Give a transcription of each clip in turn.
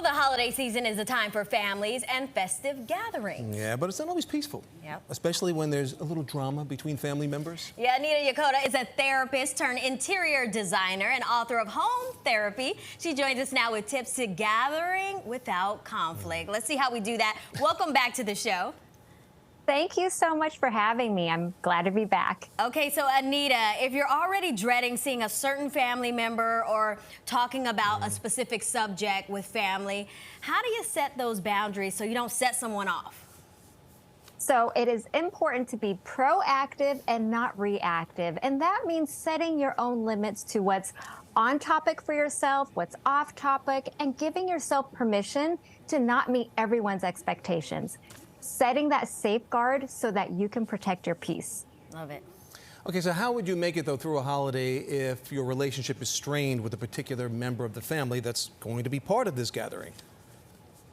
Well, the holiday season is a time for families and festive gatherings. Yeah, but it's not always peaceful. Yep. Especially when there's a little drama between family members. Yeah, Anita Yokota is a therapist turned interior designer and author of Home Therapy. She joins us now with tips to gathering without conflict. Let's see how we do that. Welcome back to the show. Thank you so much for having me. I'm glad to be back. Okay, so Anita, if you're already dreading seeing a certain family member or talking about a specific subject with family, how do you set those boundaries so you don't set someone off? So it is important to be proactive and not reactive. And that means setting your own limits to what's on topic for yourself, what's off topic, and giving yourself permission to not meet everyone's expectations. Setting that safeguard so that you can protect your peace. Love it. Okay, so how would you make it, though, through a holiday if your relationship is strained with a particular member of the family that's going to be part of this gathering?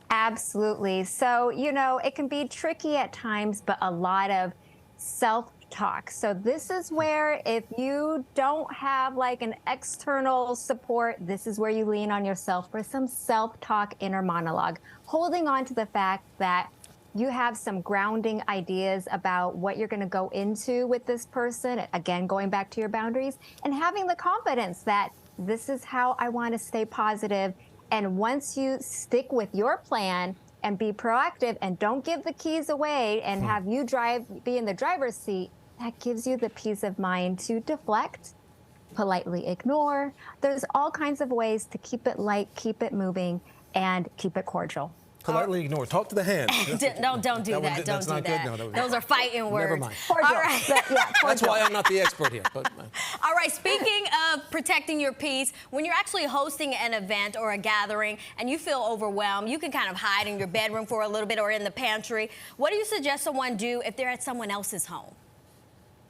Absolutely. So, you know, it can be tricky at times, but a lot of self-talk. So this is where if you don't have like an external support, this is where you lean on yourself for some self-talk inner monologue, holding on to the fact that you have some grounding ideas about what you're going to go into with this person. Again, going back to your boundaries and having the confidence that this is how I want to stay positive. And once you stick with your plan and be proactive and don't give the keys away and have you be in the driver's seat, that gives you the peace of mind to deflect, politely ignore. There's all kinds of ways to keep it light, keep it moving, and keep it cordial. Politely ignore. Talk to the hand. Don't do that. Don't do that. No, those are fighting words. Never mind. All right. That's why I'm not the expert here. But, all right. Speaking of protecting your peace, when you're actually hosting an event or a gathering and you feel overwhelmed, you can kind of hide in your bedroom for a little bit or in the pantry. What do you suggest someone do if they're at someone else's home?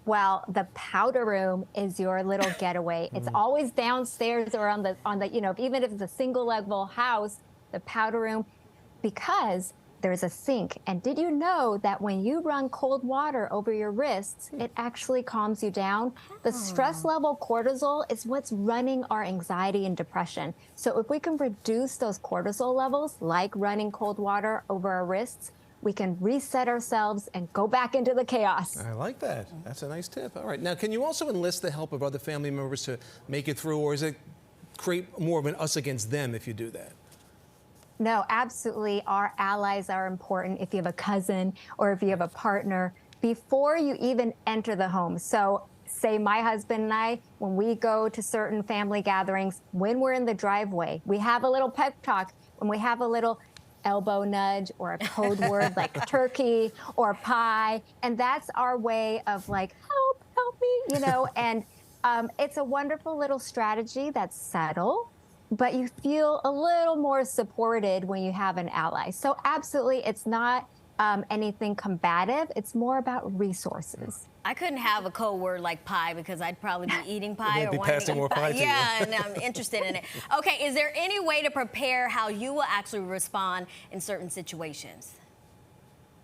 Well, the powder room is your little getaway. It's always downstairs or on the you know, even if it's a single level house, the powder room, because there's a sink. And did you know that when you run cold water over your wrists, it actually calms you down? The stress level cortisol is what's running our anxiety and depression. So if we can reduce those cortisol levels, like running cold water over our wrists, we can reset ourselves and go back into the chaos. I like that. That's a nice tip. All right. Now, can you also enlist the help of other family members to make it through, or is it create more of an us against them if you do that? No, absolutely. Our allies are important if you have a cousin or if you have a partner before you even enter the home. So say my husband and I, when we go to certain family gatherings, when we're in the driveway, we have a little pep talk, when we have a little elbow nudge or a code word like turkey or pie. And that's our way of like, help me, you know, and it's a wonderful little strategy that's subtle, but you feel a little more supported when you have an ally. So absolutely, it's not anything combative. It's more about resources. I couldn't have a code word like pie because I'd probably be eating pie or be wanting passing to more eat pie to you. Yeah, and I'm interested in it. Okay, is there any way to prepare how you will actually respond in certain situations?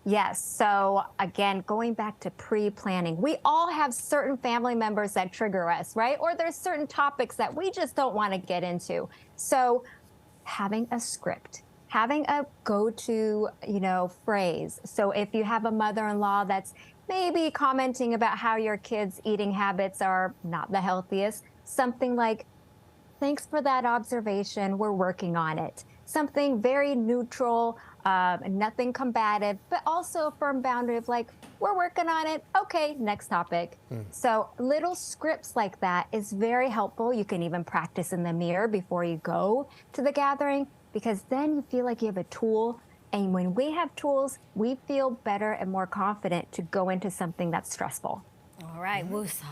Yes. So again, going back to pre-planning, we all have certain family members that trigger us, right? Or there's certain topics that we just don't want to get into. So having a script, having a go-to, you know, phrase. So if you have a mother-in-law that's maybe commenting about how your kids' eating habits are not the healthiest, something like, thanks for that observation, we're working on it. Something very neutral, nothing combative, but also a firm boundary of like, we're working on it. Okay, next topic. So little scripts like that is very helpful. You can even practice in the mirror before you go to the gathering, because then you feel like you have a tool. And when we have tools, we feel better and more confident to go into something that's stressful. All right, woosah.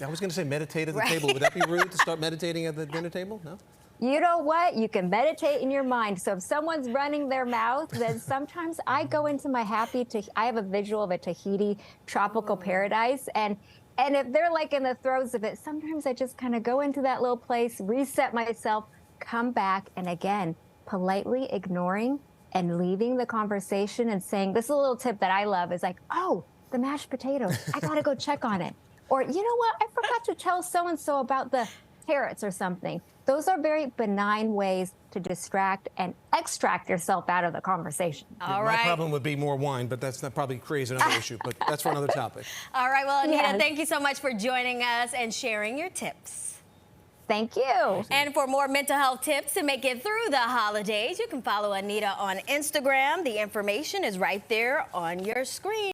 I was going to say meditate at the table. Would that be rude to start meditating at the dinner table? No? You know what? You can meditate in your mind. So if someone's running their mouth, then sometimes I go into my I have a visual of a Tahiti tropical paradise. And if they're like in the throes of it, sometimes I just kind of go into that little place, reset myself, come back, and again, politely ignoring and leaving the conversation and saying, this is a little tip that I love, is like, oh, the mashed potatoes, I gotta go check on it. Or, you know what? I forgot to tell so-and-so about the carrots or something. Those are very benign ways to distract and extract yourself out of the conversation. All My right. problem would be more wine, but that's not probably creates another issue. But that's for another topic. All right. Well, Anita, Yes. thank you so much for joining us and sharing your tips. Thank you. And for more mental health tips to make it through the holidays, you can follow Anita on Instagram. The information is right there on your screen.